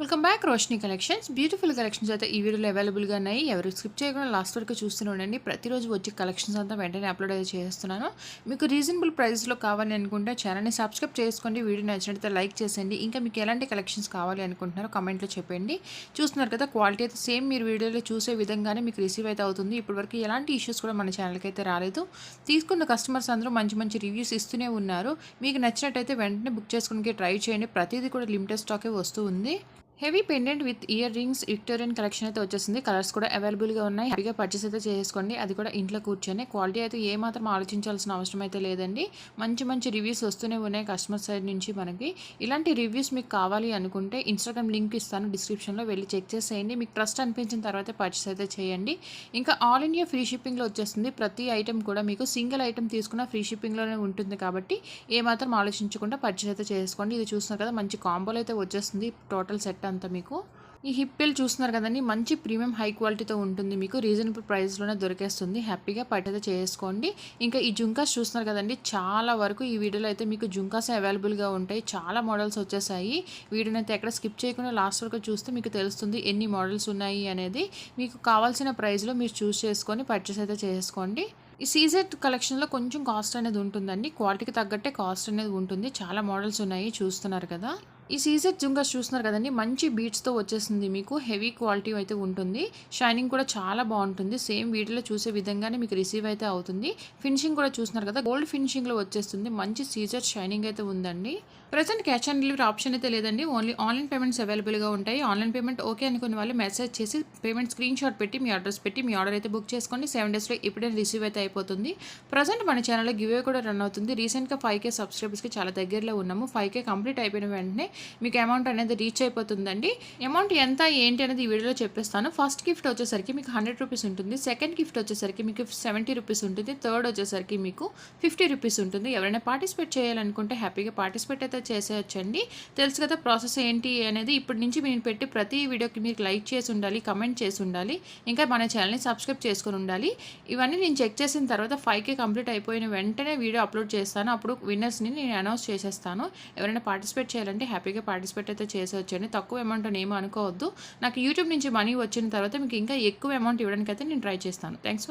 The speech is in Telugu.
Welcome back Roshini collections. Beautiful collections అయితే ఈ వీడియోలో అవైలబుల్గా ఉన్నాయి. ఎవరు స్కిప్ చేయకుండా లాస్ట్ వరకు చూస్తూనే ఉండండి. ప్రతిరోజు వచ్చే కలెక్షన్స్ అంతా వెంటనే అప్లోడ్ అయితే చేస్తున్నాను. మీకు రీజనబుల్ ప్రైస్లో కావాలి అనుకుంటే ఛానల్ని సబ్స్క్రైబ్ చేసుకోండి. వీడియో నచ్చినట్లయితే లైక్ చేసేయండి. ఇంకా మీకు ఎలాంటి కలెక్షన్స్ కావాలి అనుకుంటున్నారో కమెంట్లో చెప్పండి. చూస్తున్నారు కదా, క్వాలిటీ అయితే సేమ్ మీరు వీడియోలో చూసే విధంగానే మీకు రిసీవ్ అయితే అవుతుంది. ఇప్పటివరకు ఎలాంటి ఇష్యూస్ కూడా మన ఛానల్కి అయితే రాలేదు. తీసుకున్న కస్టమర్స్ అందరూ మంచి మంచి రివ్యూస్ ఇస్తూనే ఉన్నారు. మీకు నచ్చినట్టయితే వెంటనే బుక్ చేసుకోవడానికి ట్రై చేయండి. ప్రతిదీ కూడా లిమిటెడ్ స్టాకే వస్తూ ఉంది. Heavy pendant with ear rings Victorian collection అయితే వచ్చేసింది. కలర్స్ కూడా అవైలబుల్గా ఉన్నాయి. హ్యాపీగా పర్చేస్ అయితే చేసుకోండి. అది కూడా ఇంట్లో కూర్చొని. క్వాలిటీ అయితే ఏ మాత్రం ఆలోచించాల్సిన అవసరం అయితే లేదండి. మంచి మంచి రివ్యూస్ వస్తూనే ఉన్నాయి కస్టమర్ సైడ్ నుంచి మనకి. ఇలాంటి రివ్యూస్ మీకు కావాలి అనుకుంటే ఇన్స్టాగ్రామ్ లింక్ ఇస్తాను డిస్క్రిప్షన్లో, వెళ్ళి చెక్ చేసేయండి. మీకు ట్రస్ట్ అనిపించిన తర్వాత పర్చేస్ అయితే చేయండి. ఇంకా ఆల్ ఇండియా ఫ్రీ షిప్పింగ్లో వచ్చేస్తుంది. ప్రతి ఐటెం కూడా మీకు సింగిల్ ఐటెం తీసుకున్న ఫ్రీ షిప్పింగ్లోనే ఉంటుంది కాబట్టి ఏమాత్రం ఆలోచించకుండా పర్చేస్ అయితే చేసుకోండి. ఇది చూస్తున్నారు కదా, మంచి కాంబోలు అయితే వచ్చేస్తుంది టోటల్ సెట్ అంతా మీకు. ఈ హిప్ బెల్ట్ చూస్తున్నారు కదండి, మంచి ప్రీమియం హై క్వాలిటీతో ఉంటుంది. మీకు రీజనబుల్ ప్రైస్లోనే దొరికేస్తుంది. హ్యాపీగా పట్టైతే చేసుకోండి. ఇంకా ఈ జుంకాస్ చూస్తున్నారు కదండి, చాలా వరకు ఈ వీడియోలో అయితే మీకు జుంకాస్ అవైలబుల్గా ఉంటాయి. చాలా మోడల్స్ వచ్చేసాయి. వీడియోని అయితే ఎక్కడ స్కిప్ చేయకుండా లాస్ట్ వరకు చూస్తే మీకు తెలుస్తుంది ఎన్ని మోడల్స్ ఉన్నాయి అనేది. మీకు కావాల్సిన ప్రైస్లో మీరు చూస్ చేసుకొని పర్చేస్ అయితే చేసుకోండి. ఈ సీజెడ్ కలెక్షన్లో కొంచెం కాస్ట్ అనేది ఉంటుందండి. క్వాలిటీకి తగ్గట్టే కాస్ట్ అనేది ఉంటుంది. చాలా మోడల్స్ ఉన్నాయి, చూస్తున్నారు కదా. ఈ సీజెడ్ జుంకాస్ చూస్తున్నారు కదండి, మంచి బీట్స్తో వచ్చేసింది. మీకు హెవీ క్వాలిటీ అయితే ఉంటుంది. షైనింగ్ కూడా చాలా బాగుంటుంది. సేమ్ వీడియోలో చూసే విధంగానే మీకు రిసీవ్ అయితే అవుతుంది. ఫినిషింగ్ కూడా చూస్తున్నారు కదా, గోల్డ్ ఫినిషింగ్లో వచ్చేస్తుంది. మంచి సీజెడ్ షైనింగ్ అయితే ఉందండి. Present cash on delivery option అయితే లేదండి. ఓన్లీ ఆన్లైన్ పేమెంట్స్ అవైలబుల్గా ఉంటాయి. ఆన్లైన్ పేమెంట్ ఓకే అనుకునే వాళ్ళు మెసేజ్ చేసి పేమెంట్ స్క్రీన్ షాట్ పెట్టి మీ అడ్రస్ పెట్టి మీ ఆర్డర్ అయితే బుక్ చేసుకోండి. 7 డేస్లో ఎప్పుడైనా రిసీవ్ అయితే అయిపోతుంది. ప్రజెంట్ మన ఛానల్లో గివ్ అవే కూడా రన్ అవుతుంది. రీసెంట్గా 5K సబ్స్క్రైబర్స్కి చాలా దగ్గరలో ఉన్నాము. 5K కంప్లీట్ అయిపోయిన వెంటనే మీకు అమౌంట్ అనేది రీచ్ అయిపోతుందండి. అమౌంట్ ఎంత ఏంటి అనేది ఈ వీడియోలో చెప్పేస్తాను. ఫస్ట్ గిఫ్ట్ వచ్చేసరికి మీకు 100 రూపీస్ ఉంటుంది. సెకండ్ గిఫ్ట్ వచ్చేసరికి మీకు 70 రూపీస్ ఉంటుంది. థర్డ్ వచ్చేసరికి మీకు 50 రూపీస్ ఉంటుంది. ఎవరైనా పార్టిసిపేట్ చేయాలనుకుంటే హ్యాపీగా పార్టిసిపేట్ అయితే చేసేయచ్చండి. తెలుసు కదా ప్రాసెస్ ఏంటి అనేది. ఇప్పటి నుంచి నేను పెట్టి ప్రతి వీడియోకి మీరు లైక్ చేసి ఉండాలి, కమెంట్ చేసి ఉండాలి, ఇంకా మన ఛానల్ని సబ్స్క్రైబ్ చేసుకొని ఉండాలి. ఇవన్నీ నేను చెక్ చేసిన తర్వాత 5K కంప్లీట్ అయిపోయిన వెంటనే వీడియో అప్లోడ్ చేస్తాను. అప్పుడు విన్నర్స్ని నేను అనౌన్స్ చేసేస్తాను. ఎవరైనా పార్టిసిపేట్ చేయాలంటే హ్యాపీగా పార్టిసిపేట్ అయితే చేసేవచ్చండి. తక్కువ అమౌంట్ అని ఏమీ అనుకోవద్దు. నాకు యూట్యూబ్ నుంచి మనీ వచ్చిన తర్వాత మీకు ఇంకా ఎక్కువ అమౌంట్ ఇవ్వడానికి అయితే నేను ట్రై చేస్తాను. Thanks for